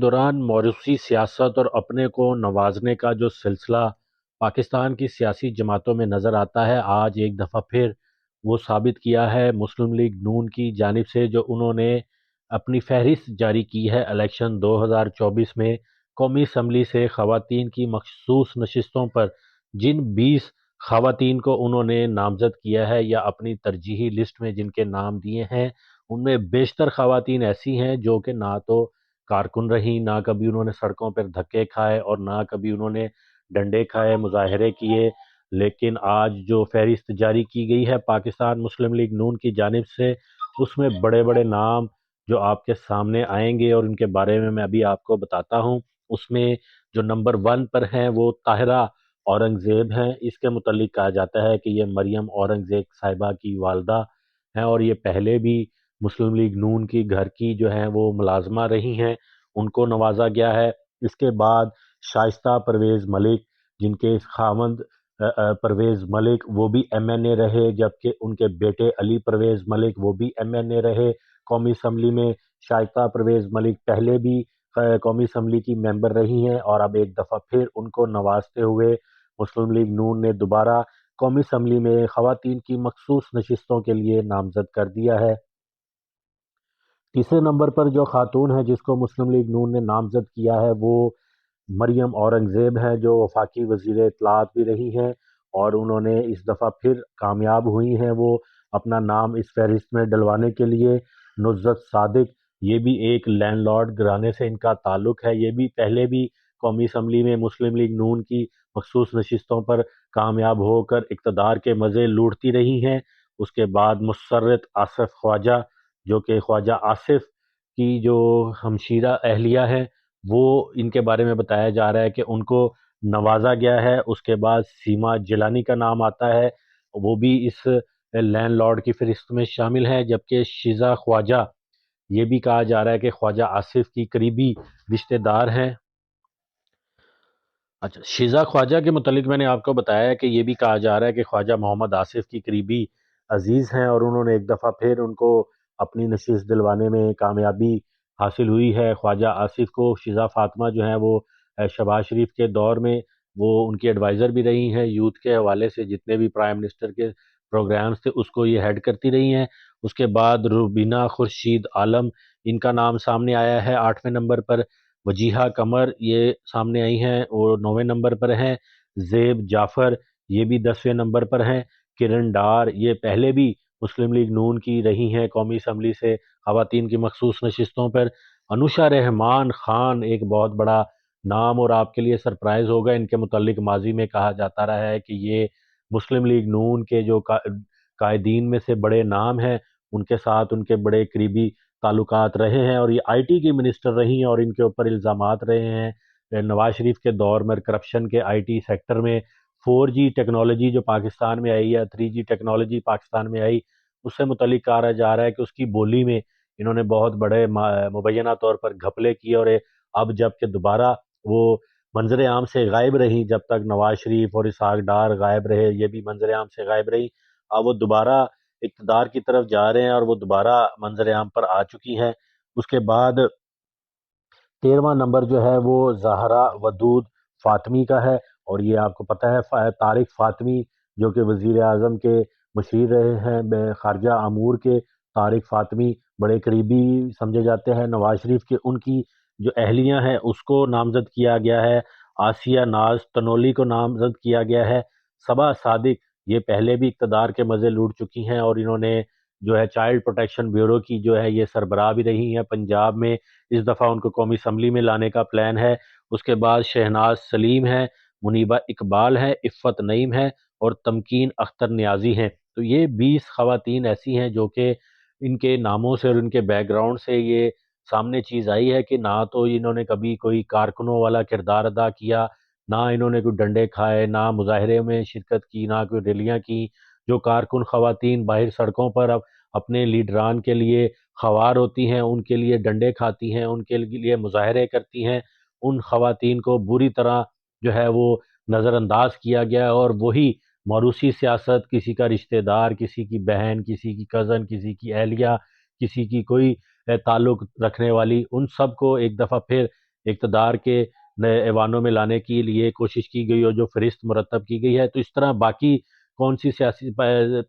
دوران موروثی سیاست اور اپنے کو نوازنے کا جو سلسلہ پاکستان کی سیاسی جماعتوں میں نظر آتا ہے، آج ایک دفعہ پھر وہ ثابت کیا ہے مسلم لیگ نون کی جانب سے، جو انہوں نے اپنی فہرست جاری کی ہے الیکشن 2024 میں قومی اسمبلی سے خواتین کی مخصوص نشستوں پر جن 20 خواتین کو انہوں نے نامزد کیا ہے یا اپنی ترجیحی لسٹ میں جن کے نام دیے ہیں، ان میں بیشتر خواتین ایسی ہیں جو کہ نہ تو کارکن رہی، نہ کبھی انہوں نے سڑکوں پر دھکے کھائے اور نہ کبھی انہوں نے ڈنڈے کھائے، مظاہرے کیے۔ لیکن آج جو فہرست جاری کی گئی ہے پاکستان مسلم لیگ نون کی جانب سے، اس میں بڑے بڑے نام جو آپ کے سامنے آئیں گے اور ان کے بارے میں ابھی آپ کو بتاتا ہوں۔ اس میں جو نمبر 1 پر ہیں وہ طاہرہ اورنگزیب ہیں۔ اس کے متعلق کہا جاتا ہے کہ یہ مریم اورنگزیب صاحبہ کی والدہ ہیں اور یہ پہلے بھی مسلم لیگ نون کی گھر کی جو ہیں وہ ملازمہ رہی ہیں، ان کو نوازا گیا ہے۔ اس کے بعد شائستہ پرویز ملک، جن کے خاوند پرویز ملک وہ بھی ایم این اے رہے، جبکہ ان کے بیٹے علی پرویز ملک وہ بھی ایم این اے رہے قومی اسمبلی میں۔ شائستہ پرویز ملک پہلے بھی قومی اسمبلی کی ممبر رہی ہیں اور اب ایک دفعہ پھر ان کو نوازتے ہوئے مسلم لیگ نون نے دوبارہ قومی اسمبلی میں خواتین کی مخصوص نشستوں کے لیے نامزد کر دیا ہے۔ تیسرے نمبر پر جو خاتون ہے جس کو مسلم لیگ نون نے نامزد کیا ہے وہ مریم اورنگزیب ہیں، جو وفاقی وزیر اطلاعات بھی رہی ہیں اور انہوں نے اس دفعہ پھر کامیاب ہوئی ہیں وہ اپنا نام اس فہرست میں ڈلوانے کے لیے۔ نصرت صادق، یہ بھی ایک لینڈ لارڈ گھرانے سے ان کا تعلق ہے، یہ بھی پہلے بھی قومی اسمبلی میں مسلم لیگ نون کی مخصوص نشستوں پر کامیاب ہو کر اقتدار کے مزے لوٹتی رہی ہیں۔ اس کے بعد مسرت آصف خواجہ، جو کہ خواجہ آصف کی جو ہمشیرہ اہلیہ ہیں، وہ ان کے بارے میں بتایا جا رہا ہے کہ ان کو نوازا گیا ہے۔ اس کے بعد سیما جیلانی کا نام آتا ہے، وہ بھی اس لینڈ لارڈ کی فہرست میں شامل ہے، جبکہ شیزہ خواجہ، یہ بھی کہا جا رہا ہے کہ خواجہ آصف کی قریبی رشتہ دار ہیں۔ اچھا، شیزہ خواجہ کے متعلق میں نے آپ کو بتایا ہے کہ یہ بھی کہا جا رہا ہے کہ خواجہ محمد آصف کی قریبی عزیز ہیں اور انہوں نے ایک دفعہ پھر ان کو اپنی نشست دلوانے میں کامیابی حاصل ہوئی ہے۔ خواجہ آصف کو شیزہ فاطمہ جو ہیں وہ شہباز شریف کے دور میں وہ ان کی ایڈوائزر بھی رہی ہیں، یوتھ کے حوالے سے جتنے بھی پرائم منسٹر کے پروگرامز تھے اس کو یہ ہیڈ کرتی رہی ہیں۔ اس کے بعد روبینہ خورشید عالم، ان کا نام سامنے آیا ہے 8ویں نمبر پر۔ وجیہہ قمر یہ سامنے آئی ہیں اور 9ویں نمبر پر ہیں۔ زیب جعفر یہ بھی 10ویں نمبر پر ہیں۔ کرن ڈار یہ پہلے بھی مسلم لیگ نون کی رہی ہیں قومی اسمبلی سے خواتین کی مخصوص نشستوں پر۔ انوشا رحمان خان ایک بہت بڑا نام اور آپ کے لیے سرپرائز ہوگا، ان کے متعلق ماضی میں کہا جاتا رہا ہے کہ یہ مسلم لیگ نون کے جو قائدین میں سے بڑے نام ہیں ان کے ساتھ ان کے بڑے قریبی تعلقات رہے ہیں اور یہ آئی ٹی کی منسٹر رہی ہیں اور ان کے اوپر الزامات رہے ہیں نواز شریف کے دور میں کرپشن کے آئی ٹی سیکٹر میں۔ 4G ٹیکنالوجی جو پاکستان میں آئی ہے، 3G ٹیکنالوجی پاکستان میں آئی، اس سے متعلق کہا جا رہا ہے کہ اس کی بولی میں انہوں نے بہت بڑے مبینہ طور پر گھپلے کیے اور اب جب کہ دوبارہ وہ منظر عام سے غائب رہی، جب تک نواز شریف اور اسحاق ڈار غائب رہے یہ بھی منظر عام سے غائب رہی، اب وہ دوبارہ اقتدار کی طرف جا رہے ہیں اور وہ دوبارہ منظر عام پر آ چکی ہیں۔ اس کے بعد 13واں نمبر جو ہے وہ زہرا ودود فاطمی کا ہے اور یہ آپ کو پتہ ہے طارق فاطمی جو کہ وزیر اعظم کے مشیر رہے ہیں خارجہ امور کے، طارق فاطمی بڑے قریبی سمجھے جاتے ہیں نواز شریف کے، ان کی جو اہلیہ ہیں اس کو نامزد کیا گیا ہے۔ آسیہ ناز تنولی کو نامزد کیا گیا ہے۔ صبا صادق یہ پہلے بھی اقتدار کے مزے لوٹ چکی ہیں اور انہوں نے جو ہے چائلڈ پروٹیکشن بیورو کی جو ہے یہ سربراہ بھی رہی ہیں پنجاب میں، اس دفعہ ان کو قومی اسمبلی میں لانے کا پلان ہے۔ اس کے بعد شہناز سلیم ہے، منیبہ اقبال ہے، عفت نعیم ہے اور تمکین اختر نیازی ہیں۔ تو یہ 20 خواتین ایسی ہیں جو کہ ان کے ناموں سے اور ان کے بیک گراؤنڈ سے یہ سامنے چیز آئی ہے کہ نہ تو انہوں نے کبھی کوئی کارکنوں والا کردار ادا کیا، نہ انہوں نے کوئی ڈنڈے کھائے، نہ مظاہرے میں شرکت کی، نہ کوئی ریلیاں کی۔ جو کارکن خواتین باہر سڑکوں پر اب اپنے لیڈران کے لیے خوار ہوتی ہیں، ان کے لیے ڈنڈے کھاتی ہیں، ان کے لیے مظاہرے کرتی ہیں، ان خواتین کو بری طرح جو ہے وہ نظر انداز کیا گیا اور وہی موروثی سیاست، کسی کا رشتہ دار، کسی کی بہن، کسی کی کزن، کسی کی اہلیہ، کسی کی کوئی تعلق رکھنے والی، ان سب کو ایک دفعہ پھر اقتدار کے نئے ایوانوں میں لانے کے لیے کوشش کی گئی اور جو فہرست مرتب کی گئی ہے، تو اس طرح باقی کون سی سیاسی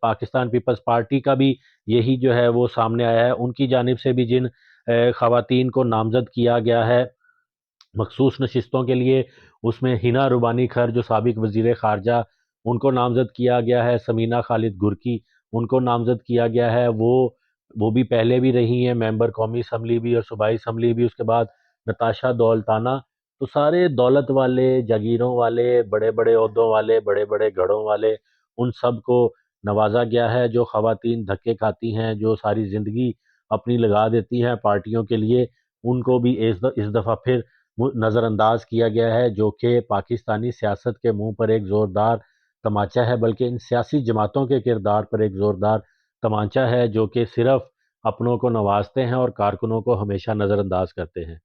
پاکستان پیپلز پارٹی کا بھی یہی جو ہے وہ سامنے آیا ہے، ان کی جانب سے بھی جن خواتین کو نامزد کیا گیا ہے مخصوص نشستوں کے لیے، اس میں ہنا روبانی کھر جو سابق وزیر خارجہ، ان کو نامزد کیا گیا ہے، سمینہ خالد گرکی ان کو نامزد کیا گیا ہے، وہ بھی پہلے بھی رہی ہیں ممبر قومی اسمبلی بھی اور صوبائی اسمبلی بھی، اس کے بعد نتاشا دولتانہ، تو سارے دولت والے، جاگیروں والے، بڑے بڑے عہدوں والے، بڑے بڑے گھروں والے، ان سب کو نوازا گیا ہے۔ جو خواتین دھکے کھاتی ہیں، جو ساری زندگی اپنی لگا دیتی ہیں پارٹیوں کے لیے، ان کو بھی اس دفعہ پھر نظر انداز کیا گیا ہے، جو کہ پاکستانی سیاست کے منہ پر ایک زوردار تمانچہ ہے، بلکہ ان سیاسی جماعتوں کے کردار پر ایک زوردار تمانچہ ہے، جو کہ صرف اپنوں کو نوازتے ہیں اور کارکنوں کو ہمیشہ نظر انداز کرتے ہیں۔